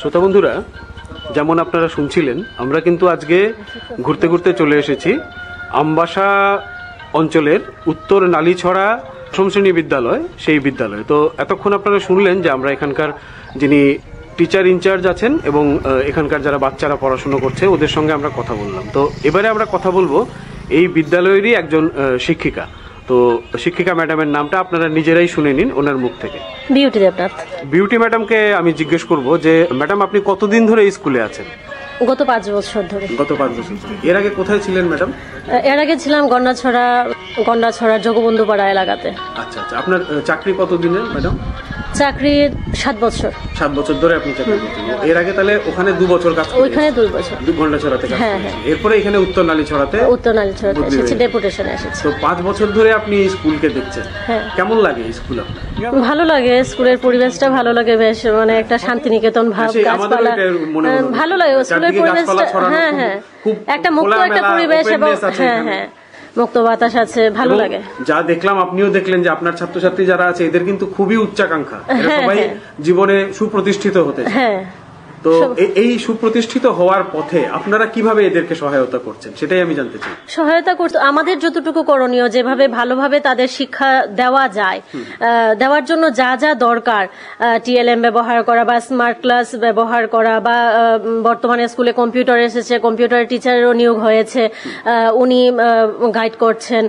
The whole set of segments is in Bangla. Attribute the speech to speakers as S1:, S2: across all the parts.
S1: শ্রোতা বন্ধুরা, যেমন আপনারা শুনছিলেন, আমরা কিন্তু আজকে ঘুরতে ঘুরতে চলে এসেছি আমবাসা অঞ্চলের উত্তর নালিছড়া দশম শ্রেণী বিদ্যালয়, সেই বিদ্যালয়। তো এতক্ষণ আপনারা শুনলেন যে আমরা এখানকার যিনি টিচার ইনচার্জ আছেন এবং এখানকার যারা বাচ্চারা পড়াশুনো করছে ওদের সঙ্গে আমরা কথা বললাম। তো এবারে আমরা কথা বলবো এই বিদ্যালয়েরই একজন শিক্ষিকা। তো শিক্ষিকা ম্যাডামের নামটা আপনারা নিজেরাই শুনে নিন ওনার মুখ থেকে।
S2: বিউটি দেবনাথ।
S1: বিউটি ম্যাডামকে আমি জিজ্ঞেস করব যে ম্যাডাম, আপনি কতদিন ধরে এই স্কুলে আছেন?
S2: গত 5 বছর ধরে।
S1: গত 5 বছর। এর আগে কোথায় ছিলেন ম্যাডাম?
S2: এর আগে ছিলাম গন্ডাছড়া জগবন্ধু পাড়া এলাকাতে।
S1: আচ্ছা আচ্ছা। আপনার চাকরি কতদিনের ম্যাডাম?
S2: চাকরি 7 বছর।
S1: 7 বছর ধরে আপনি চাকরি করছেন। এর আগে তাহলে ওখানে 2 বছর কাজ করেছেন?
S2: ওইখানে 2 বছর।
S1: গন্ডাছড়াতে কাজ করেছেন। এরপরে এখানে উত্তর নালিছড়াতে এসেছি, ডেপুটেশনে এসেছি। তো 5 বছর ধরে আপনি স্কুলকে দেখছেন। কেমন লাগে স্কুল আপনার?
S2: ভালো লাগে, স্কুলের পরিবেশটা ভালো লাগে, বেশ মানে একটা শান্তিনিকেতন ভাব, গাছপালা ভালো লাগে স্কুলের পরিবেশটা। হ্যাঁ হ্যাঁ, একটা মুক্ত একটা পরিবেশ এবং হ্যাঁ মুক্ত বাতাস আছে, ভালো লাগে।
S1: যা দেখলাম, আপনিও দেখলেন যে আপনার ছাত্রছাত্রী যারা আছে এদের কিন্তু খুবই উচ্চাকাঙ্ক্ষা, সবাই জীবনে সুপ্রতিষ্ঠিত হতে চায়।
S2: হ্যাঁ,
S1: তো এই সুপ্রতিষ্ঠিত হওয়ার পথে আপনারা কিভাবে এদেরকে সহায়তা করছেন সেটাই আমি জানতে চাই।
S2: সহায়তা করতে আমাদের যতটুকু করণীয়, যেভাবে ভালোভাবে তাদের শিক্ষা দেওয়া যায়, দেওয়ার জন্য যা যা দরকার, টিএলএম ব্যবহার করা বা স্মার্ট ক্লাস ব্যবহার করা, বা বর্তমানে স্কুলে কম্পিউটার এসেছে, কম্পিউটার টিচারেরও নিয়োগ হয়েছে, উনি গাইড করছেন,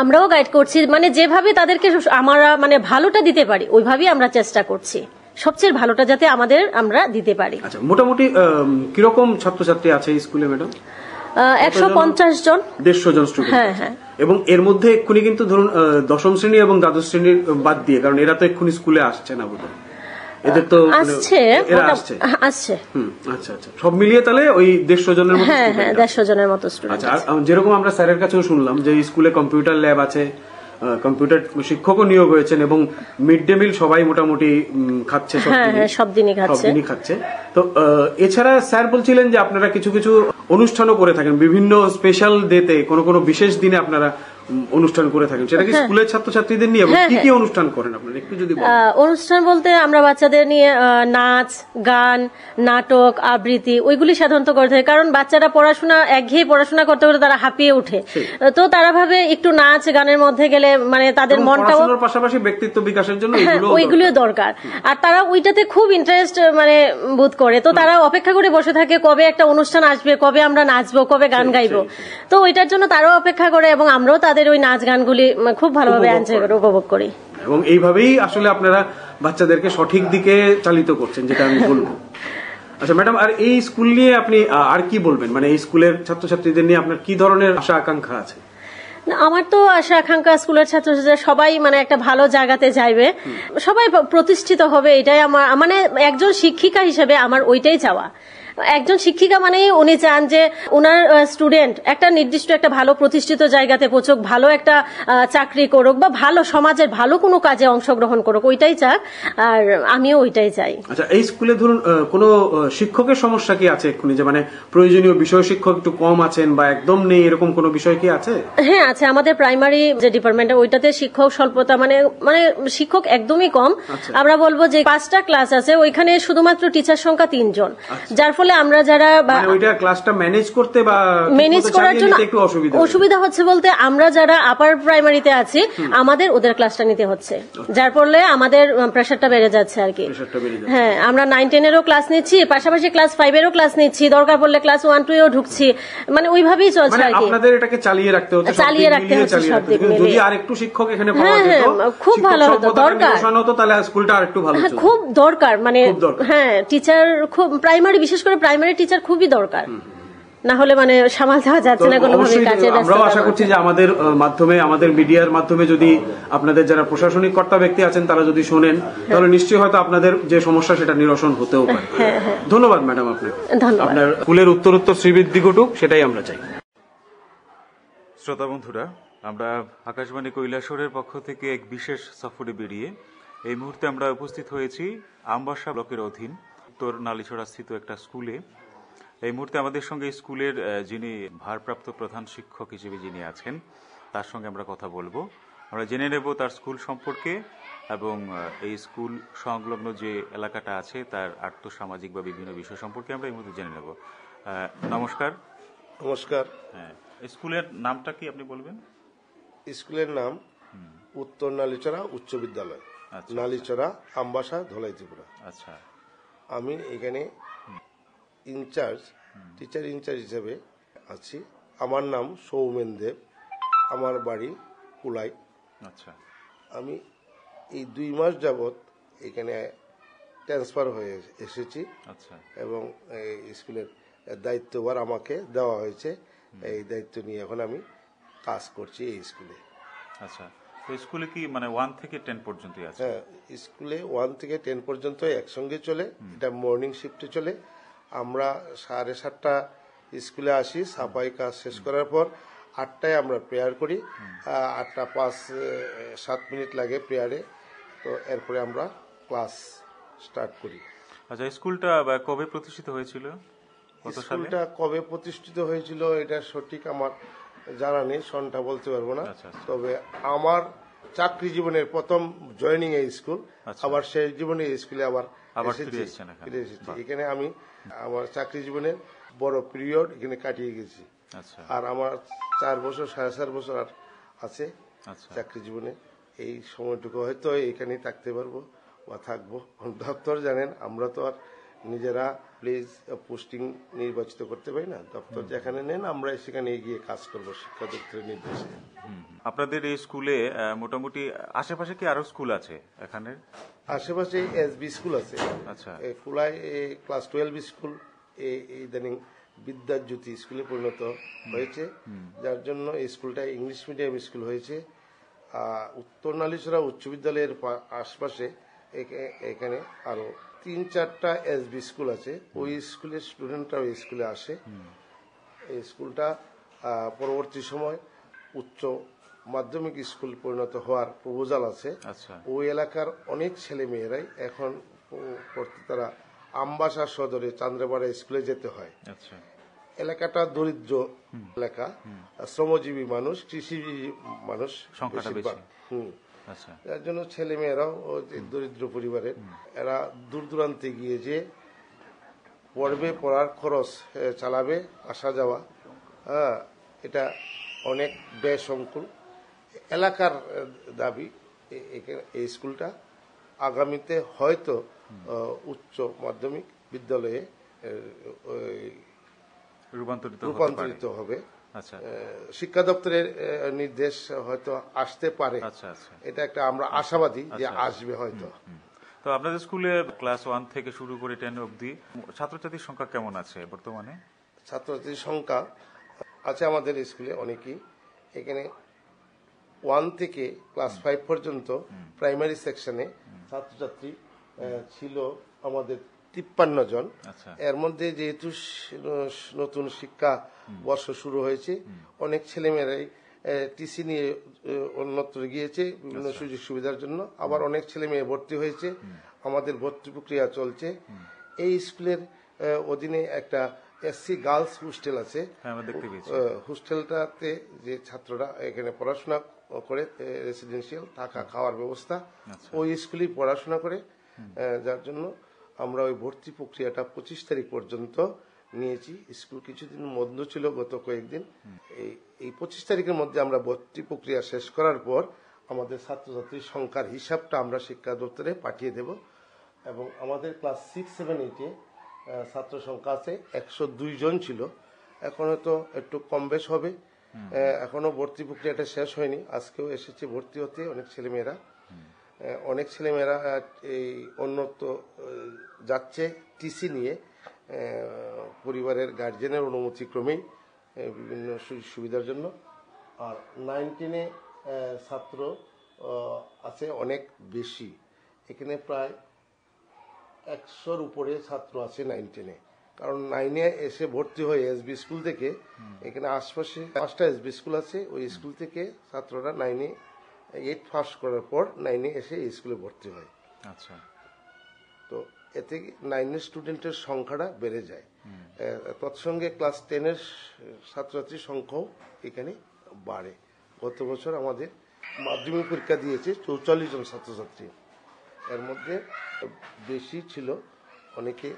S2: আমরাও গাইড করছি। মানে যেভাবে তাদেরকে আমরা মানে ভালোটা দিতে পারি ওইভাবেই আমরা চেষ্টা করছি, সবচেয়ে ভালোটা যাতে আমরা দিতে পারি।
S1: আচ্ছা, মোটামুটি কিরকম ছাত্রছাত্রী আছে স্কুলে ম্যাডাম?
S2: 150 জন,
S1: 150 জন স্টুডেন্ট।
S2: হ্যাঁ হ্যাঁ।
S1: এবং এর মধ্যে এক্ষুনি কিন্তু ধরুন দশম শ্রেণী এবং দ্বাদশ শ্রেণীর বাদ দিয়ে, কারণ এরা তো এক্ষুনি স্কুলে আসছে না বোধহয়। এদের তো
S2: আসছে।
S1: আচ্ছা আচ্ছা, সব মিলিয়ে তাহলে ওই 150 জনের মতো।
S2: হ্যাঁ হ্যাঁ, 150 জনের মতো স্টুডেন্ট।
S1: আচ্ছা, যেরকম আমরা স্যারের কাছেও শুনলাম যে স্কুলে কম্পিউটার ল্যাব আছে, কম্পিউটার শিক্ষকও নিয়োগ হয়েছেন এবং মিড ডে মিল সবাই মোটামুটি খাচ্ছে,
S2: সব দিনই
S1: খাচ্ছে। তো এছাড়া স্যার বলছিলেন যে আপনারা কিছু কিছু অনুষ্ঠানও করে থাকেন, বিভিন্ন স্পেশাল ডেতে, কোনো বিশেষ দিনে আপনারা অনুষ্ঠান করে থাকেন। সেটা কি স্কুলের ছাত্রছাত্রীদের নিয়ে? কি কি অনুষ্ঠান করেন আপনারা একটু যদি বলেন।
S2: অনুষ্ঠান বলতে আমরা বাচ্চাদের নিয়ে নাচ, গান, নাটক, আবৃত্তি ওইগুলি সাধারণত করে থাকি, কারণ বাচ্চারা একঘেয়ে পড়াশোনা করতে করতে তারা হাঁপিয়ে ওঠে। তো তারা ভাবে একটু নাচ গানের মধ্যে গেলে মানে তাদের মনটাও
S1: পাশাপাশি ব্যক্তিত্ব বিকাশের জন্য
S2: ওইগুলিও দরকার। আর তারা ওইটাতে খুব ইন্টারেস্ট মানে বোধ করে, তো তারা অপেক্ষা করে বসে থাকে কবে একটা অনুষ্ঠান আসবে, কবে আমরা নাচবো, কবে গান গাইবো। তো ওইটার জন্য তারাও অপেক্ষা করে এবং আমরাও তাদের ওই নাচ গানগুলি খুব ভালোভাবে উপভোগ করি।
S1: এবং এইভাবেই আসলে আপনারা বাচ্চাদেরকে সঠিক দিকে চালিত করছেন, যেটা আমি বলবো। আচ্ছা ম্যাডাম, আর এই স্কুল নিয়ে আপনি আর কি বলবেন? মানে এই স্কুলের ছাত্রছাত্রীদের নিয়ে আপনার কি ধরনের আশা আকাঙ্ক্ষা আছে?
S2: আমার তো আশা আকাঙ্ক্ষা স্কুলের ছাত্রছাত্রীরা সবাই মানে একটা ভালো জায়গাতে যাইবে, সবাই প্রতিষ্ঠিত হবে, এটাই আমার মানে একজন শিক্ষিকা হিসেবে আমার ওইটাই চাওয়া। একজন শিক্ষিকা মানে উনি চান যে ওনার স্টুডেন্ট একটা নির্দিষ্ট একটা ভালো প্রতিষ্ঠিত জায়গাতে পৌঁছুক, ভালো একটা চাকরি করুক বা ভালো সমাজের ভালো কোনো কাজে অংশগ্রহণ করুক, ওইটাই চাক। আর আমিও ওইটাই চাই।
S1: আচ্ছা, এই স্কুলে ধরুন কোনো শিক্ষকের সমস্যা কি আছে এক্ষুনি, যে মানে প্রয়োজনীয় বিষয় শিক্ষক একটু কম আছেন বা একদম নেই, এরকম কোনো বিষয় কি আছে?
S2: হ্যাঁ আছে, আমাদের প্রাইমারি যে ডিপার্টমেন্টে ওইটাতে শিক্ষক স্বল্পতা, মানে শিক্ষক একদমই কম। আমরা বলবো যে 5টা ক্লাস আছে, ওইখানে শুধুমাত্র টিচার সংখ্যা 3 জন, যার ফলে আমরা যারা
S1: ওইটা ক্লাসটা ম্যানেজ করতে বা
S2: ম্যানেজ করার জন্য একটু অসুবিধা হচ্ছে বলতে, আমরা যারা আপার প্রাইমারিতে আছি আমাদের ওদের ক্লাসটা নিতে হচ্ছে, যার ফলে আমাদের প্রেসারটা বেড়ে যাচ্ছে আর কি। হ্যাঁ, আমরা 9-10 এরও ক্লাস নিচ্ছি, পাশাপাশি ক্লাস 5 এরও ক্লাস নিচ্ছি, দরকার পড়লে ক্লাস 1-2 এও ঢুকছি, মানে ওইভাবেই চলছে আর কি।
S1: আপনাদের এটাকে চালিয়ে রাখতে হচ্ছে সব দিক মিলিয়ে। যদি আরেকটু শিক্ষক এখানে পাওয়া যেত
S2: খুব ভালো হতো, দরকার
S1: তাহলে স্কুলটা আরেকটু ভালো হতো।
S2: খুব দরকার, মানে হ্যাঁ টিচার খুব, প্রাইমারি বিশেষ করে প্রাইমারি টিচার খুবই দরকার, না হলে মানে সামাল দেওয়া যাচ্ছে না কোনোভাবে কাজে।
S1: আমরাও আশা করছি যে আমাদের মাধ্যমে, আমাদের মিডিয়ার মাধ্যমে যদি আপনাদের যারা প্রশাসনিক কর্তা ব্যক্তি আছেন তারা যদি শোনেন, তাহলে নিশ্চয়ই হয়তো আপনাদের যে সমস্যা সেটা নিরসন হতেও পারে। ধন্যবাদ ম্যাডাম আপনাকে। আপনার স্কুলের উত্তরোত্তর শ্রীবৃদ্ধি ঘটুক, সেটাই আমরা চাই।
S3: শ্রোতা বন্ধুরা, আমরা আকাশবাণী কৈলাসহরের পক্ষ থেকে এক বিশেষ সফরে বেরিয়ে এই মুহূর্তে আমরা উপস্থিত হয়েছি আমবাসা ব্লকের অধীন উত্তর নালিছড়া স্থিত একটা স্কুলে। এই মুহূর্তে আমাদের সঙ্গে স্কুলের যিনি ভারপ্রাপ্ত প্রধান শিক্ষক হিসেবে যিনি আছেন তার সঙ্গে আমরা কথা বলবো। আমরা জেনে নেব তার স্কুল সম্পর্কে এবং এই স্কুল সংলগ্ন যে এলাকাটা আছে তার আর্থসামাজিক বা বিভিন্ন বিষয় সম্পর্কে আমরা এই মুহূর্তে জেনে নেব। নমস্কার।
S4: নমস্কার।
S3: হ্যাঁ, স্কুলের নামটা কি আপনি বলবেন?
S4: স্কুলের নাম উত্তর নালিচড়া উচ্চ বিদ্যালয়,
S3: আচ্ছা,
S4: নালিচড়া, আমবাসা, ধলাই, ত্রিপুরা।
S3: আচ্ছা।
S4: আমি এখানে টিচার ইনচার্জ হিসেবে আছি। আমার নাম সৌমেন দেব, আমার বাড়ি কুলাই।
S3: আচ্ছা।
S4: আমি এই 2 মাস যাবৎ এখানে ট্রান্সফার হয়ে এসেছি।
S3: আচ্ছা।
S4: এবং এই স্কুলের দায়িত্বভার আমাকে দেওয়া হয়েছে। এই দায়িত্ব নিয়ে এখন আমি কাজ করছি এই স্কুলে।
S3: আচ্ছা, তো স্কুলে কি মানে 1 থেকে 10 পর্যন্তই আছে?
S4: হ্যাঁ, স্কুলে 1 থেকে 10 পর্যন্ত একসঙ্গে চলে। এটা মর্নিং শিফটে চলে। আমরা 7:30 স্কুলে আসি, সাফাই কাজ শেষ করার পর 8টায় আমরা প্রেয়ার করি। 8টা 5-7 মিনিট লাগে প্রেয়ারে। তো এরপরে আমরা ক্লাস স্টার্ট করি।
S3: আচ্ছা, স্কুলটা কবে প্রতিষ্ঠিত হয়েছিল? কত সালে?
S4: স্কুলটা কবে প্রতিষ্ঠিত হয়েছিল এটা সঠিক আমার জানা নেই, সনটা বলতে পারবো না।
S3: আচ্ছা, আচ্ছা।
S4: তবে আমার চাকরি জীবনের প্রথম জয়েনিং এই স্কুল,
S3: আচ্ছা।
S4: আবার সেই জীবনে এই স্কুলে আবার
S3: ফিরে এসেছেন এখানে।
S4: ফিরে এসেছি। এখানে আমি আমার চাকরি জীবনের বড় পিরিয়ড এখানে কাটিয়ে গেছি।
S3: আচ্ছা।
S4: আর আমার 4 বছর 4.5 বছর আর আছে
S3: আচ্ছা।
S4: চাকরি জীবনে। এই সময়টুকু হয়তো এখানেই থাকতে পারবো বা থাকবো। দপ্তর জানেন, আমরা তো আর নিজেরা প্লিজ পোস্টিং নির্বাচিত করতে পারি না। দপ্তর যেখানে নেন আমরা সেখানে গিয়ে কাজ করবো শিক্ষা দপ্তরের নির্দেশে।
S3: আপনাদের এই স্কুলে মোটামুটি আশেপাশে কি আরো স্কুল আছে এখানে?
S4: আশেপাশে এসবি স্কুল আছে।
S3: আচ্ছা।
S4: কুলায় ক্লাস 12 স্কুল ইদানিং বিদ্যাজ্যোতি স্কুলে পরিণত হয়েছে, যার জন্য এই স্কুলটা ইংলিশ মিডিয়াম স্কুল হয়েছে। উত্তর নালিচড়া উচ্চ বিদ্যালয়ের আশপাশে এখানে আরো 3-4টা এসবি স্কুল আছে। ওই স্কুলের স্টুডেন্টরা ওই স্কুলে আসে। এই স্কুলটা পরবর্তী সময় উচ্চ মাধ্যমিক স্কুল পরিণত হওয়ার প্রপোজাল আছে।
S3: আচ্ছা।
S4: ওই এলাকার অনেক ছেলে মেয়েরাই এখন তারা আমবাসা সদরে চান্দ্রাপাড়া স্কুলে যেতে হয়।
S3: আচ্ছা।
S4: এলাকাটা দরিদ্র এলাকা, শ্রমজীবী মানুষ, কৃষিজীবী মানুষ
S3: সংখ্যাটা
S4: বেশিরভাগ।
S3: আচ্ছা।
S4: যার জন্য ছেলে মেয়েরাও দরিদ্র পরিবারের, এরা দূর দূরান্তে গিয়ে যে পড়বে, পড়ার খরচ চালাবে, আসা যাওয়া, এটা অনেক ব্যয় সংকুল। এলাকার দাবি এই স্কুলটা আগামীতে হয়তো উচ্চ মাধ্যমিক বিদ্যালয়ে রূপান্তরিত হবে।
S3: আচ্ছা।
S4: শিক্ষা দপ্তরের নির্দেশ হয়তো আসতে পারে।
S3: আচ্ছা, আচ্ছা।
S4: এটা একটা আমরা আশাবাদী যে
S3: আচ্ছা।
S4: আসবে হয়তো।
S3: তো আপনাদের স্কুলে ক্লাস 1 থেকে শুরু করে 10 অবধি ছাত্রছাত্রীর সংখ্যা কেমন আছে বর্তমানে?
S4: ছাত্রছাত্রীর সংখ্যা আছে আমাদের স্কুলে অনেকই। এখানে 1 থেকে ক্লাস 5 পর্যন্ত প্রাইমারি সেকশনে ছাত্রছাত্রী ছিল আমাদের 53 জন।
S3: আচ্ছা।
S4: এর মধ্যে যেহেতু নতুন শিক্ষা বর্ষ শুরু হয়েছে, অনেক ছেলেমেয়েরাই টিসি নিয়ে অন্যত্র গিয়েছে বিভিন্ন সুযোগ সুবিধার জন্য। আবার অনেক ছেলে মেয়ে ভর্তি হয়েছে, আমাদের ভর্তি প্রক্রিয়া চলছে। এই স্কুলের অধীনে একটা এসসি গার্লস হোস্টেল আছে। হোস্টেলটাতে যে ছাত্ররা এখানে পড়াশোনা করে, রেসিডেন্সিয়াল থাকা খাওয়ার ব্যবস্থা ওই স্কুলেই পড়াশোনা করে। যার জন্য আমরা ওই ভর্তি প্রক্রিয়াটা 25 তারিখ পর্যন্ত নিয়েছি। স্কুল কিছুদিন বন্ধ ছিল গত কয়েকদিন। এই 25 তারিখের মধ্যে আমরা ভর্তি প্রক্রিয়া শেষ করার পর আমাদের ছাত্রছাত্রীর সংখ্যার হিসাবটা আমরা শিক্ষা দপ্তরে পাঠিয়ে দেব। এবং আমাদের ক্লাস 6, 7, 8-এ ছাত্র সংখ্যা আছে 102 জন ছিল। এখন হয়তো একটু কম বেশ হবে। এখনো ভর্তি প্রক্রিয়াটা শেষ হয়নি। আজকেও এসেছে ভর্তি হতে অনেক ছেলেমেয়েরা। অনেক ছেলেমেয়েরা এই অন্যত্র যাচ্ছে টিসি নিয়ে, পরিবারের গার্জেনের অনুমতি ক্রমেই বিভিন্ন সুবিধার জন্য। আর 9-10-এ ছাত্র আছে অনেক বেশি। এখানে প্রায় 100-র উপরে ছাত্র আছে 9-10-এ। কারণ 9-এ এসে ভর্তি হয়ে এসবি স্কুল থেকে, এখানে আশপাশে 5টা এসবি স্কুল আছে, ওই স্কুল থেকে ছাত্ররা 9-এ 8 পাস করার পর 9-এ এসে এই স্কুলে ভর্তি হয়।
S3: আচ্ছা।
S4: তো এতে 9-এর স্টুডেন্টের সংখ্যাটা বেড়ে যায়। তৎসঙ্গে ক্লাস 10-এর ছাত্রছাত্রীর সংখ্যাও এখানে বাড়ে। গত বছর আমাদের মাধ্যমিক পরীক্ষা দিয়েছে 44 জন ছাত্রছাত্রী। এর মধ্যে বেশি ছিল, অনেকে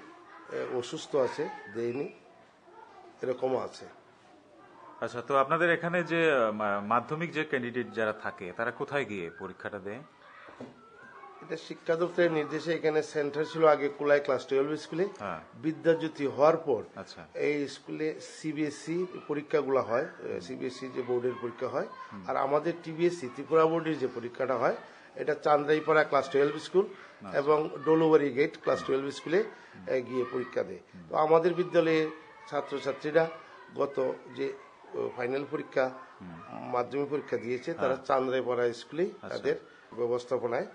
S4: অসুস্থ আছে, দেয়নি, এরকমও আছে।
S3: আচ্ছা, তো আপনাদের এখানে যে মাধ্যমিক যে ক্যান্ডিডেট যারা থাকে তারা কোথায় গিয়ে পরীক্ষাটা দেয়?
S4: এটা শিক্ষা দপ্তরের নির্দেশে এখানে সেন্টার ছিল আগে কুলাই ক্লাস 12 স্কুলে।
S3: হ্যাঁ।
S4: বিদ্যাজ্যোতি হওয়ার পর
S3: আচ্ছা।
S4: এই স্কুলে সিবিএসই পরীক্ষাগুলো হয়, সিবিএসই যে বোর্ডের পরীক্ষা হয়, আর আমাদের টিবিএসসি ত্রিপুরা বোর্ডের যে পরীক্ষাটা হয় এটা চান্দাইপাড়া ক্লাস 12 স্কুল এবং ডোলুবাড়ি গেট ক্লাস 12 স্কুলে গিয়ে পরীক্ষা দেয়। তো আমাদের বিদ্যালয়ে ছাত্রছাত্রীরা গত যে ফাইনাল পরীক্ষা মাধ্যমিক পরীক্ষা দিয়েছে তারা চান্দাইপাড়া স্কুলেই তাদের ব্যবস্থাপনায়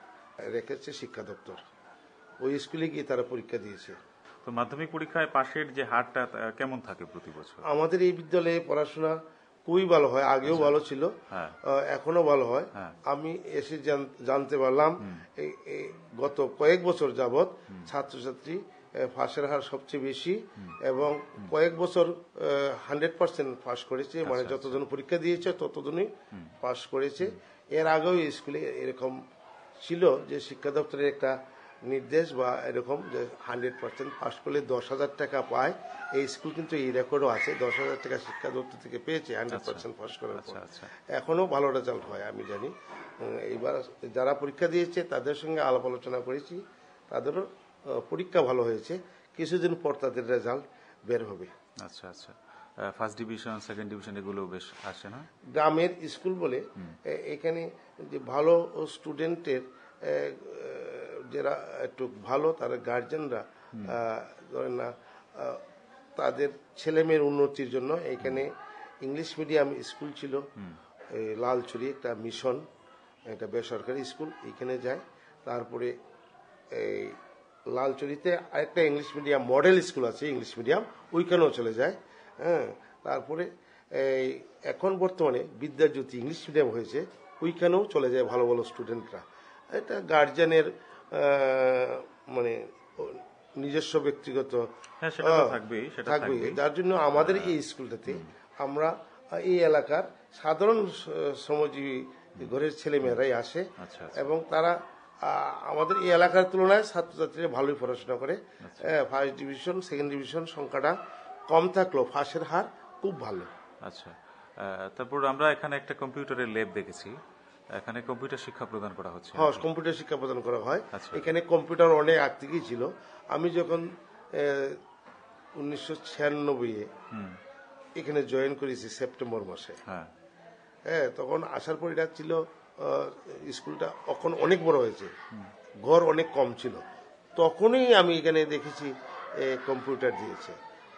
S4: রেখেছে শিক্ষা দপ্তর, ওই স্কুলে গিয়ে তারা পরীক্ষা দিয়েছে।
S3: তো মাধ্যমিক পরীক্ষায় পাশের যে হারটা কেমন থাকে প্রতি বছর?
S4: আমাদের এই বিদ্যালয়ে পড়াশোনা খুবই ভালো হয়, আগেও ভালো ছিল, এখনো ভালো হয়। আমি এসে জানতে পারলাম এই গত কয়েক বছর যাবৎ ছাত্রছাত্রী পাশের হার সবচেয়ে বেশি এবং কয়েক বছর 100% পাস করেছে, মানে যতজন পরীক্ষা দিয়েছে ততজনই পাস করেছে। এর আগেও স্কুলে এরকম ছিল যে শিক্ষা দপ্তরের একটা নির্দেশ বা এরকম যে 100% পাস করলে 10,000 টাকা পায়। এই স্কুল কিন্তু এই রেকর্ডও আছে, 10,000 টাকা শিক্ষা দপ্তর থেকে পেয়েছে 100% পাস করার পর। এখনো ভালো রেজাল্ট হয় আমি জানি। এইবার যারা পরীক্ষা দিয়েছে তাদের সঙ্গে আলাপ আলোচনা করেছি, তাদেরও পরীক্ষা ভালো হয়েছে, কিছুদিন পর তাদের রেজাল্ট বের হবে।
S3: আচ্ছা আচ্ছা, ফার্স্ট ডিভিশন সেকেন্ড ডিভিশন এগুলো বেশ আসে না?
S4: গ্রামের স্কুল বলে এখানে যে ভালো স্টুডেন্টের যারা একটু ভালো তারা গার্জেনরা ধরেন না তাদের ছেলে মেয়ের উন্নতির জন্য এখানে ইংলিশ মিডিয়াম স্কুল ছিল, লালচুরি একটা মিশন, একটা বেসরকারি স্কুল, এখানে যায়। তারপরে এই লালচুরিতে আরেকটা ইংলিশ মিডিয়াম মডেল স্কুল আছে ইংলিশ মিডিয়াম, ওইখানেও চলে যায়। হ্যাঁ, তারপরে এই এখন বর্তমানে বিদ্যাজ্যোতি ইংলিশ মিডিয়াম হয়েছে, ওইখানেও চলে যায় ভালো ভালো স্টুডেন্টরা। এটা গার্জিয়ানের মানে নিজস্ব ব্যক্তিগত থাকবেই, যার জন্য আমাদের এই স্কুলটাতে আমরা এই এলাকার সাধারণ শ্রমজীবী ঘরের ছেলে মেয়েরাই আসে এবং তারা আমাদের এই এলাকার তুলনায় ছাত্রছাত্রীরা ভালোই পড়াশোনা করে। ফার্স্ট ডিভিশন সেকেন্ড ডিভিশন সংখ্যাটা কম থাকলেও ফাঁসের হার খুব ভালো।
S3: আচ্ছা, তারপর আমরা এখানে একটা কম্পিউটারের ল্যাব দেখেছি, এখানে কম্পিউটার শিক্ষা প্রদান করা হচ্ছে?
S4: হ্যাঁ, কম্পিউটার শিক্ষা প্রদান করা হয়। এখানে কম্পিউটার অনেক আগ থেকেই ছিল। আমি যখন 1996-এ এখানে জয়েন করেছি সেপ্টেম্বর মাসে, হ্যাঁ, তখন আসার পর এটা ছিল স্কুলটা এখন অনেক বড় হয়েছে, ঘর অনেক কম ছিল, তখনই আমি এখানে দেখেছি কম্পিউটার দিয়েছে।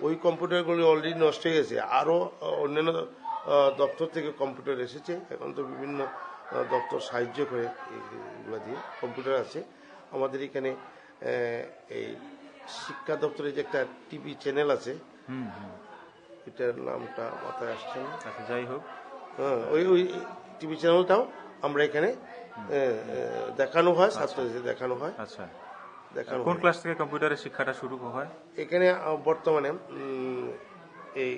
S4: ওই কম্পিউটারগুলি অলরেডি নষ্ট হয়ে গেছে, আরো অন্যান্য দপ্তর থেকে কম্পিউটার এসেছে, এখন তো বিভিন্ন দপ্তর সাহায্য করে এগুলো দিয়ে কম্পিউটার আছে। আমাদের এখানে এই শিক্ষা দপ্তরে যে একটা টিভি চ্যানেল আছে, এটার নামটা মাথায় আসছে না,
S3: যাই হোক,
S4: হ্যাঁ, ওই টিভি চ্যানেলটাও আমরা এখানে দেখানো হয়, ছাত্রদের দেখানো হয়।
S3: আচ্ছা, কোন ক্লাস থেকে কম্পিউটারের শিক্ষাটা শুরু হয়
S4: এখানে? বর্তমানে এই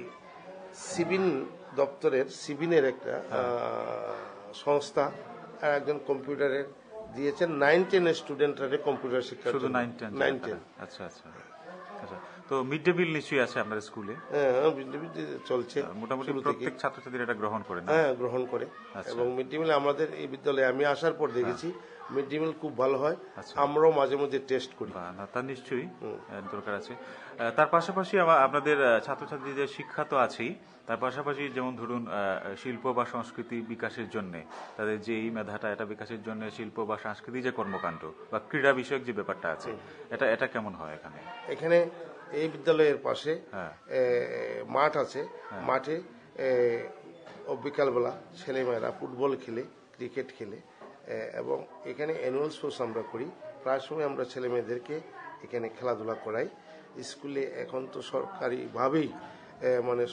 S4: সিবিন দপ্তরের সিবিনের একটা সংস্থা একজন কম্পিউটারের দিয়েছেন, 9-10 স্টুডেন্টরা কম্পিউটার শিক্ষা,
S3: শুধু 9-10। আচ্ছা আচ্ছা আচ্ছা, তো মিড ডে মিল নিশ্চয়ই আছে আপনার স্কুলে?
S4: হ্যাঁ, মিড ডে মিল চলছে,
S3: মোটামুটি প্রত্যেক ছাত্রছাত্রীরা এটা গ্রহণ করে?
S4: হ্যাঁ, গ্রহণ করে। এবং মিড ডে মিল আমাদের এই বিদ্যালয়ে আমি আসার পর দেখেছি মিড ডে মিল খুব ভালো হয়, আমরাও মাঝে মধ্যে টেস্ট করি।
S3: তার নিশ্চয়ই দরকার আছে। তার পাশাপাশি আপনাদের ছাত্রছাত্রীদের শিক্ষা তো আছেই, তার পাশাপাশি যেমন ধরুন শিল্প বা সংস্কৃতি বিকাশের জন্য তাদের যে এই মেধাটা, এটা বিকাশের জন্য শিল্প বা সংস্কৃতি যে কর্মকাণ্ড বা ক্রীড়া বিষয়ক যে ব্যাপারটা আছে, এটা কেমন হয় এখানে?
S4: এখানে এই বিদ্যালয়ের পাশে মাঠ আছে, মাঠে বিকালবেলা ছেলেমেয়েরা ফুটবল খেলে, ক্রিকেট খেলে এবং এখানে অ্যানুয়াল স্পোর্টস আমরা করি। প্রায় সময় আমরা ছেলে মেয়েদেরকে এখানে খেলাধুলা করাই। স্কুলে এখন তো সরকারিভাবেই মানে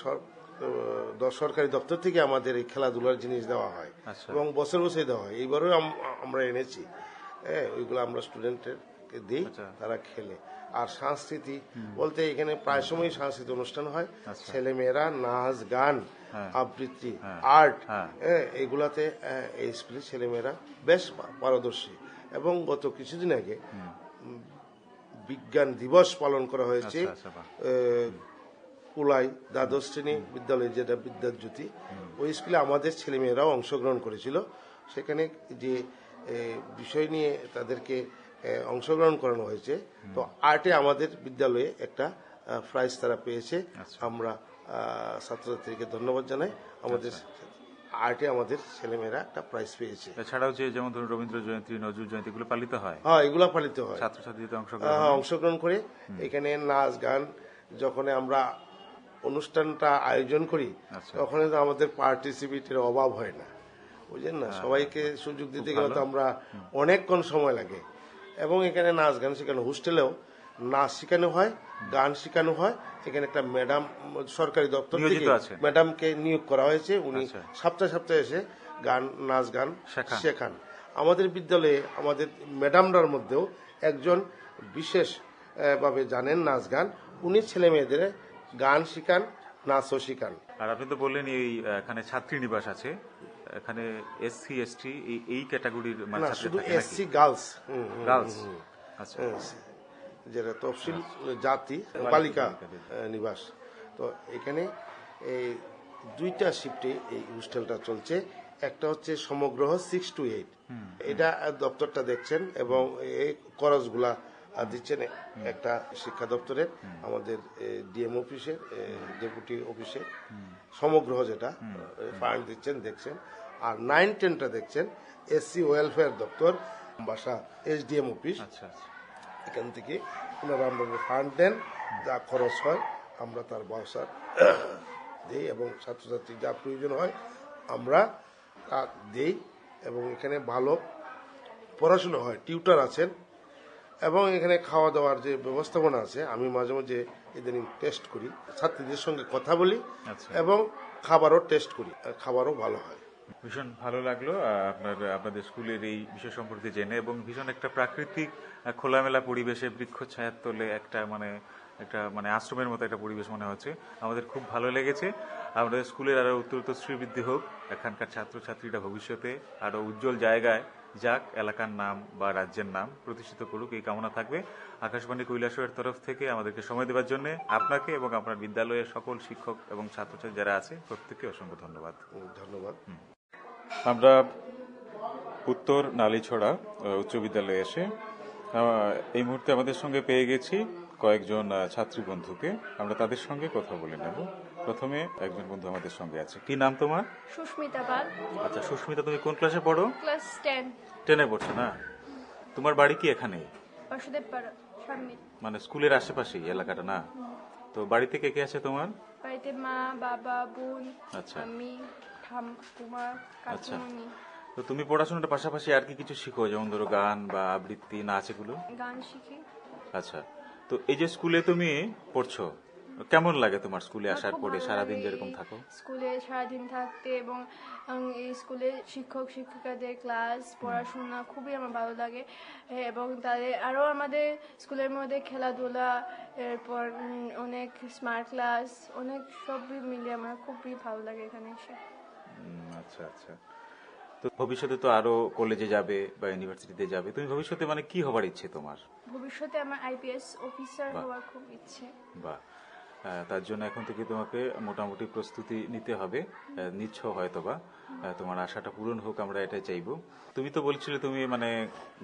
S4: সরকারি দপ্তর থেকে আমাদের এই খেলাধুলার জিনিস দেওয়া হয় এবং বছর বছর দেওয়া হয়। এইবারও আমরা এনেছি, ওইগুলো আমরা স্টুডেন্টদেরকে দিই, তারা খেলে। আর সংস্কৃতি বলতে এখানে প্রায় সময় সাংস্কৃতিক অনুষ্ঠান হয়, ছেলে মেয়েরা নাচ গান আবৃত্তি আর্ট এগুলাতে এই স্কুলের ছেলেমেয়েরা বেশ পারদর্শী এবং গত কিছুদিন আগে বিজ্ঞান দিবস পালন করা হয়েছে কুলাই দ্বাদশ শ্রেণী বিদ্যালয়, যেটা বিদ্যাজ্যোতি, ওই স্কুলে আমাদের ছেলেমেয়েরাও অংশগ্রহণ করেছিল। সেখানে যে বিষয় নিয়ে তাদেরকে অংশগ্রহণ করানো হয়েছে, তো আর্টে আমাদের বিদ্যালয়ে একটা প্রাইজ তারা পেয়েছে। আমরা ছাত্রছাত্রীকে ধন্যবাদ জানাই। আমাদের আর্টে আমাদের ছেলেমেয়েরা একটা প্রাইজ পেয়েছে।
S3: এছাড়াও যে যেমন ধরুন রবীন্দ্র জয়ন্তী, নজরুল জয়ন্তী এগুলো পালিত হয়।
S4: হ্যাঁ, এগুলো পালিত হয়,
S3: ছাত্রছাত্রীদের
S4: অংশগ্রহণ করে। এখানে নাচ গান যখন আমরা অনুষ্ঠানটা আয়োজন করি, তখন আমাদের পার্টিসিপেটের অভাব হয় না, বুঝলেন না। সবাইকে সুযোগ দিতে গেলে তো আমরা অনেকক্ষণ সময় লাগে। এবং এখানে নাচ গান শেখানো, হোস্টেলেও নাচ শেখানো হয়, গান শেখানো হয়। এখানে একটা ম্যাডাম সরকারি দপ্তর থেকে ম্যাডামকে নিয়োগ করা হয়েছে, উনি সপ্তাহে সপ্তাহে এসে নাচ গান শেখান। আমাদের বিদ্যালয়ে আমাদের ম্যাডামরার মধ্যেও একজন বিশেষ ভাবে জানেন নাচ গান, উনি ছেলে মেয়েদের গান শিখান, নাচও শিখান।
S3: আর আপনি তো বললেন এখানে ছাত্রী নিবাস আছে, এখানে এসসি এসটি এই ক্যাটাগরির
S4: শুধু এসসি গার্লস,
S3: আচ্ছা,
S4: যেটা তফসিল জাতি বালিকা নিবাস। তো এখানে এই 2টা শিফটে এই হোস্টেলটা চলছে। একটা হচ্ছে সমগ্র 6 to 8, এটা দপ্তরটা দেখছেন, এবং এই খরচগুলা দিচ্ছেন একটা শিক্ষা দপ্তরের, আমাদের ডিএম অফিসের, ডেপুটি অফিসের সমগ্র, যেটা ফান্ড দিচ্ছেন দেখছেন। আর 9-10টা দেখছেন এসসি ওয়েলফেয়ার দপ্তর, বাসা এসডিএম অফিস। এখান থেকে ওনারা আমাদের ফান্ড দেন, যা খরচ হয় আমরা তার ব্যবসা দিই, এবং ছাত্রছাত্রী যা প্রয়োজন হয় আমরা তা দিই। এবং এখানে ভালো পড়াশোনা হয়, টিউটার আছেন, এবং এখানে খাওয়া দাওয়ার যে ব্যবস্থাপনা আছে। আমি মাঝে মাঝে ইদানিং টেস্ট করি, ছাত্রীদের সঙ্গে কথা বলি, এবং খাবারও টেস্ট করি, খাবারও ভালো হয়।
S3: ভীষণ ভালো লাগলো আপনাদের স্কুলের এই বিষয় সম্পর্কে জেনে, এবং ভীষণ একটা প্রাকৃতিক খোলামেলা পরিবেশে বৃক্ষ ছায়ার তলে একটা মানে আশ্রমের মতো একটা পরিবেশ মনে হচ্ছে। আমাদের খুব ভালো লেগেছে। আমাদের স্কুলের আরো উত্তরোত্তর শ্রীবৃদ্ধি হোক, এখানকার ছাত্রছাত্রীরা ভবিষ্যতে আরো উজ্জ্বল জায়গায় যাক, এলাকার নাম বা রাজ্যের নাম প্রতিষ্ঠিত করুক, এই কামনা থাকবে। আকাশবাণী কৈলাসহরের তরফ থেকে আমাদেরকে সময় দেওয়ার জন্য আপনাকে এবং আপনার বিদ্যালয়ের সকল শিক্ষক এবং ছাত্রছাত্রী যারা আছে প্রত্যেককে অসংখ্য ধন্যবাদ। আমরা উত্তর নালিছড়া উচ্চ বিদ্যালয়ে এসে এই মুহূর্তে আমাদের সঙ্গে পেয়ে গেছি কয়েকজন ছাত্রী বন্ধুকে। আমরা তাদের সঙ্গে কথা বলে নেব। প্রথমে একজন বন্ধু আমাদের সঙ্গে আছে। কি নাম তোমার?
S5: সুস্মিতা পাল।
S3: আচ্ছা সুস্মিতা, তুমি কোন ক্লাসে পড়ো?
S5: ক্লাস 10।
S3: 10-এ পড়ছো না? তোমার বাড়ি কি এখানে?
S5: বাসুদেবপাড়া সামনে, মানে
S3: স্কুলের আশেপাশেই এলাকাটা না? তো বাড়িতে কে কে আছে তোমার?
S5: বাড়িতে মা, বাবা, বোন,
S3: আচ্ছা,
S5: আমি, ঠাকুমা, কাকিমণি।
S3: তো তুমি পড়াশোনার পাশাপাশি আর কি কিছু শিখো, যেমন ধরো গান বা আবৃত্তি, নাচ, এগুলো?
S5: গান শিখি।
S3: আচ্ছা, তো এই যে স্কুলে তুমি পড়ছো, কেমন লাগে তোমার স্কুলে আসার পরে সারাদিন যেরকম থাকো?
S5: স্কুলে সারাদিন থাকতে এবং এই স্কুলে শিক্ষক শিক্ষিকাদের ক্লাস পড়াশোনা খুবই আমার ভালো লাগে। এবং তাদের আরো আমাদের স্কুলের মধ্যে খেলাধুলা, এরপর অনেক স্মার্ট ক্লাস, অনেক সবই মিলে আমার খুবই ভালো লাগে এখানে এসে।
S3: আচ্ছা আচ্ছা, তো ভবিষ্যতে তো আরো কলেজে যাবে বা ইউনিভার্সিটিতে যাবে, তুমি ভবিষ্যতে মানে কি হবার ইচ্ছে তোমার?
S5: ভবিষ্যতে আমার আইপিএস অফিসার হওয়ার খুব ইচ্ছে।
S3: বাহ, তার জন্য এখন থেকে তোমাকে মোটামুটি প্রস্তুতি নিতে হবে, নিচ্ছ হয়তোবা। তোমার আশাটা পূরণ হোক, আমরা এটাই চাইবো। তুমি তো বলছিলে তুমি মানে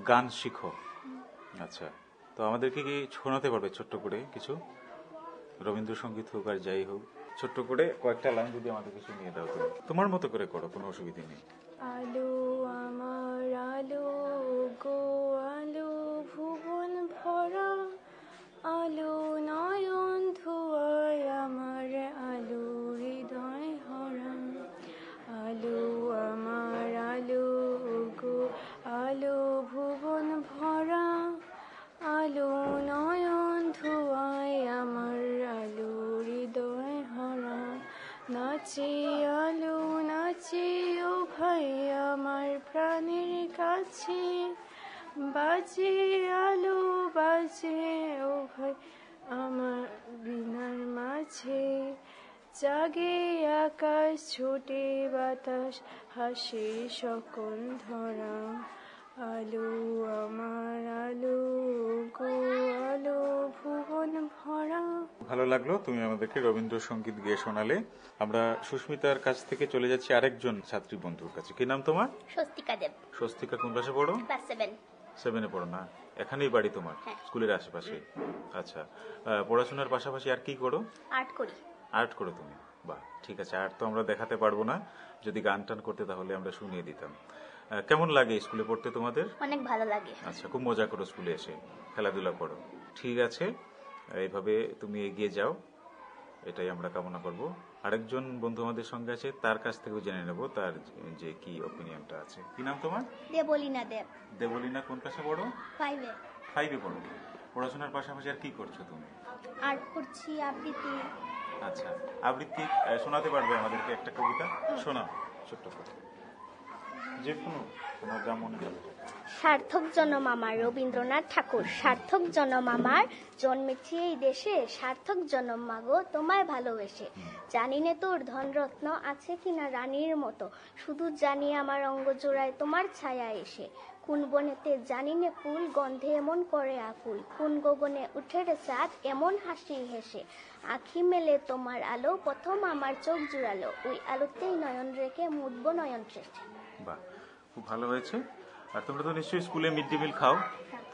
S3: গান শিখো। আচ্ছা, তো আমাদেরকে কি শোনাতে পারবে ছোট্ট করে কিছু? রবীন্দ্রসঙ্গীত হোক আর যাই হোক, ছোট্ট করে কয়েকটা লাইন যদি আমাদেরকে শুনিয়ে দাও। তুমি তোমার মতো করে করো, কোনো অসুবিধা নেই।
S5: আলো আমার আলো গো আলো ভুবন ভরা, আলো নয়ন ধোয়ায় আমার আলো হৃদয় হরা। আলো আমার আলো গো আলো ভুবন ভরা, আলো নয়ন ধোয়ায় আমার আলো হৃদয় হরা। নাচে আলো নাচে ও ভাই আমার প্রাণের কাছে, বাজে আলো বাজে ও ভাই আমার বীণার মাঝে। জাগে আকাশ ছোটে বাতাস হাসে সকল ধরা, আলো আমার আলো গো আলো ভুবন ভরা।
S3: ভালো লাগলো তুমি আমাদেরকে রবীন্দ্রসঙ্গীত গেয়ে শোনালে। আমরা সুস্মিতার কাছ থেকে চলে যাচ্ছি আরেকজন ছাত্রী বন্ধুর কাছে। কি নাম তোমার?
S6: স্বস্তিকা দেব,
S3: স্বস্তিকা কোন ক্লাসে পড়ো?
S6: ক্লাস 7।
S3: 7-এ পড়ো না? এখানেই বাড়ি তোমার?
S6: হ্যাঁ।
S3: স্কুলের আশেপাশে? আচ্ছা। পড়াশোনার পাশাপাশি আর কি করো?
S6: আর্ট করি।
S3: আর্ট করো তুমি? বাহ, ঠিক আছে। আর্ট তো আমরা দেখাতে পারবো না, যদি গান টান করতে তাহলে আমরা শুনিয়ে দিতাম। কেমন লাগে স্কুলে পড়তে তোমাদের?
S6: অনেক ভালো লাগে।
S3: আচ্ছা, খুব মজা করো স্কুলে এসে, খেলাধুলা করো। ঠিক আছে, এইভাবে তুমি এগিয়ে যাও, এটাই আমরা কামনা করব। আরেকজন বন্ধু আমাদের সঙ্গে আছে, তার কাছ থেকেও জেনে নেব তার যে কি অপিনিয়নটা আছে। কি নাম তোমার?
S6: দেবলীনা দেব,
S3: দেবলীনা কোন ক্লাসে পড়ো?
S6: 5-এ।
S3: 5-এ পড়ো। পড়াশোনার পাশাপাশি আর কি করছো তুমি?
S6: আর্ট করছি, আবৃত্তি।
S3: আচ্ছা, আবৃত্তি শোনাতে পারবে আমাদেরকে একটা কবিতা? শোনাও ছোট্ট করে, যে কোনো, তোমার যা মনে যাবে।
S6: সার্থক জনম আমার রবীন্দ্রনাথ ঠাকুর, সার্থক জনম আমার জন্মেছি এই দেশে, সার্থক জনম মাগো তোমায় ভালোবেসে। জানি নে তোর ধনরত্ন আছে কিনা রানীর মতো, শুধু জানি আমার অঙ্গ জোড়ায় তোমার ছায়া এসে। কোন বনেতে জানি নে ফুল গন্ধে এমন করে আকুল, কোন গগনে উঠে রে চাঁদ এমন হাসি হেসে। আখি মেলে তোমার আলো প্রথম আমার চোখ জুড়ালো, ওই আলোতেই নয়ন রেখে মুদব নয়ন শেষে।
S3: বাহ, খুব ভালো হয়েছে। আর তোমরা তো নিশ্চয়ই স্কুলে মিড ডে মিল খাও,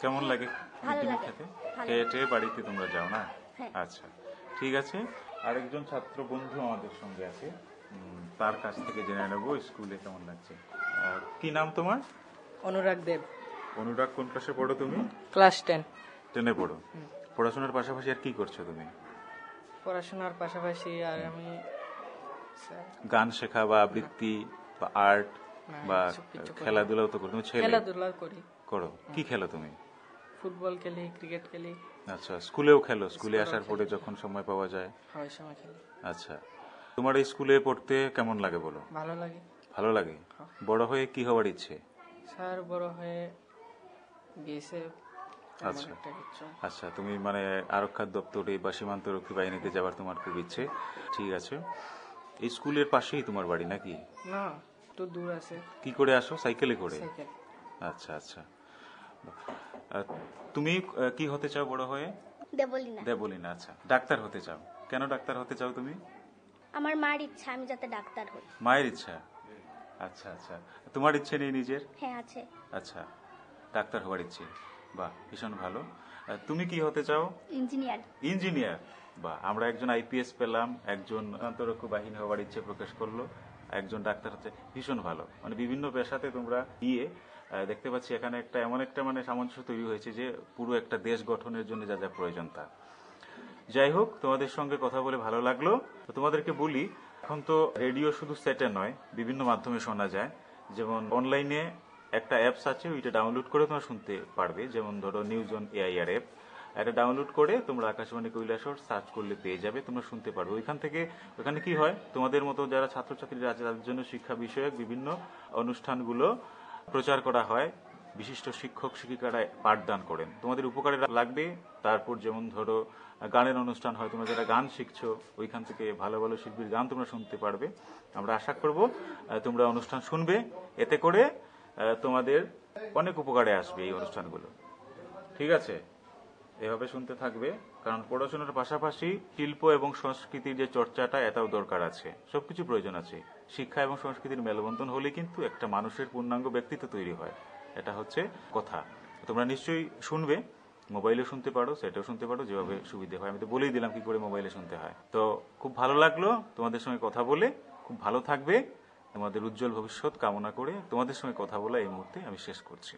S3: কেমন লাগে মিড ডে মিল খেতে? খেয়ে টেয়ে বাড়িতে তোমরা যাও না?
S6: হ্যাঁ।
S3: আচ্ছা, ঠিক আছে। আরেকজন ছাত্র বন্ধু আমাদের সঙ্গে আছে, তার কাছ থেকে জেনে নেবো স্কুলে কেমন লাগছে। কি নাম তোমার?
S7: অনুরাগ দেব,
S3: অনুরাগ কোন ক্লাসে পড়ো তুমি?
S7: ক্লাস 10।
S3: 10-এ পড়ো। পড়াশোনার পাশাপাশি আর কি করছো তুমি?
S7: পড়াশোনার পাশাপাশি আর আমি
S3: গান শেখা বা আবৃত্তি বা আর্ট বা
S7: এসব কিছু করি।
S3: খেলাধুলাও তো করো? তুমি ছেলে
S7: খেলাধুলা করি,
S3: করো? কি খেলো তুমি?
S7: ফুটবল খেলি, ক্রিকেট খেলি,
S3: আচ্ছা, স্কুলেও খেলো? স্কুলে আসার পরে যখন সময় পাওয়া যায়?
S7: হয় সময় খেলি।
S3: আচ্ছা, তোমার এই স্কুলে পড়তে কেমন লাগে বলো?
S7: ভালো লাগে।
S3: ভালো লাগে। বড় হয়ে কি হওয়ার ইচ্ছে?
S7: স্যার বড় হয়ে বিএসএফ।
S3: আচ্ছা আচ্ছা, তুমি মানে আরক্ষা দপ্তরে বা সীমান্তরক্ষী বাহিনীতে যাবার তোমার খুব ইচ্ছে। ঠিক আছে। এই স্কুলের পাশেই তোমার বাড়ি নাকি?
S7: না, একটু দূর আছে।
S3: কি করে আসো? সাইকেলে করে?
S7: সাইকেল।
S3: আচ্ছা আচ্ছা। তুমি কি হতে চাও বড় হয়ে?
S6: দেবলীনা।
S3: দেবলীনা। আচ্ছা, ডাক্তার হতে চাও? কেন ডাক্তার হতে চাও তুমি?
S6: আমার মার ইচ্ছা আমি যাতে ডাক্তার হই।
S3: মায়ের ইচ্ছা? আচ্ছা আচ্ছা, তোমার ইচ্ছে নেই নিজের?
S6: হ্যাঁ আছে।
S3: আচ্ছা, ডাক্তার হওয়ার ইচ্ছে, বাহ, ভীষণ ভালো। তুমি কি হতে চাও?
S6: ইঞ্জিনিয়ার।
S3: ইঞ্জিনিয়ার, বাহ। আমরা একজন আইপিএস পেলাম, একজন আন্তরক্ষী বাহিনী হওয়ার ইচ্ছে প্রকাশ করলো, একজন ডাক্তার হচ্ছে, ভীষণ ভালো। মানে বিভিন্ন পেশাতে তোমরা গিয়ে দেখতে পাচ্ছি এখানে একটা এমন একটা মানে সামঞ্জস্য তৈরি হয়েছে যে পুরো একটা দেশ গঠনের জন্য যা যা প্রয়োজন তা। যাই হোক, তোমাদের সঙ্গে কথা বলে ভালো লাগলো। তো তোমাদেরকে বলি, এখন তো রেডিও শুধু সেটে নয়, বিভিন্ন মাধ্যমে শোনা যায়। যেমন অনলাইনে একটা অ্যাপস আছে, ওইটা ডাউনলোড করে তোমরা শুনতে পারবে। যেমন ধরো নিউজ অন এআইআর অ্যাপ, এটা ডাউনলোড করে তোমরা আকাশবাণী কৈলাসহর সার্চ করলে পেয়ে যাবে, তোমরা শুনতে পারবে। ওইখান থেকে ওখানে কি হয়, তোমাদের মতো যারা ছাত্রছাত্রীরা আছে তাদের জন্য শিক্ষা বিষয়ক বিভিন্ন অনুষ্ঠানগুলো প্রচার করা হয়। বিশিষ্ট শিক্ষক শিক্ষিকারা পাঠদান করেন, তোমাদের উপকারে লাগবে। তারপর যেমন ধরো গানের অনুষ্ঠান হয়, তোমরা যারা গান শিখছো ওইখান থেকে ভালো ভালো শিল্পীর গান তোমরা শুনতে পারবে। আমরা আশা করব তোমরা অনুষ্ঠান শুনবে, এতে করে তোমাদের অনেক উপকারে আসবে এই অনুষ্ঠানগুলো। ঠিক আছে, এভাবে শুনতে থাকবে, কারণ পড়াশোনার পাশাপাশি শিল্প এবং সংস্কৃতির যে চর্চাটা এটাও দরকার আছে। সবকিছু প্রয়োজন আছে। শিক্ষা এবং সংস্কৃতির মেলবন্ধন হলে কিন্তু একটা মানুষের পূর্ণাঙ্গ ব্যক্তিত্ব তৈরি হয়। এটা হচ্ছে কথা। তোমরা নিশ্চয়ই শুনবে, মোবাইলে শুনতে পারো, সেটাও শুনতে পারো, যেভাবে সুবিধা হয়। আমি তো বলেই দিলাম কি করে মোবাইলে শুনতে হয়। তো খুব ভালো লাগলো তোমাদের সঙ্গে কথা বলে, খুব ভালো থাকবে। তোমাদের উজ্জ্বল ভবিষ্যৎ কামনা করে তোমাদের সঙ্গে কথা বলা এই মুহূর্তে আমি শেষ করছি।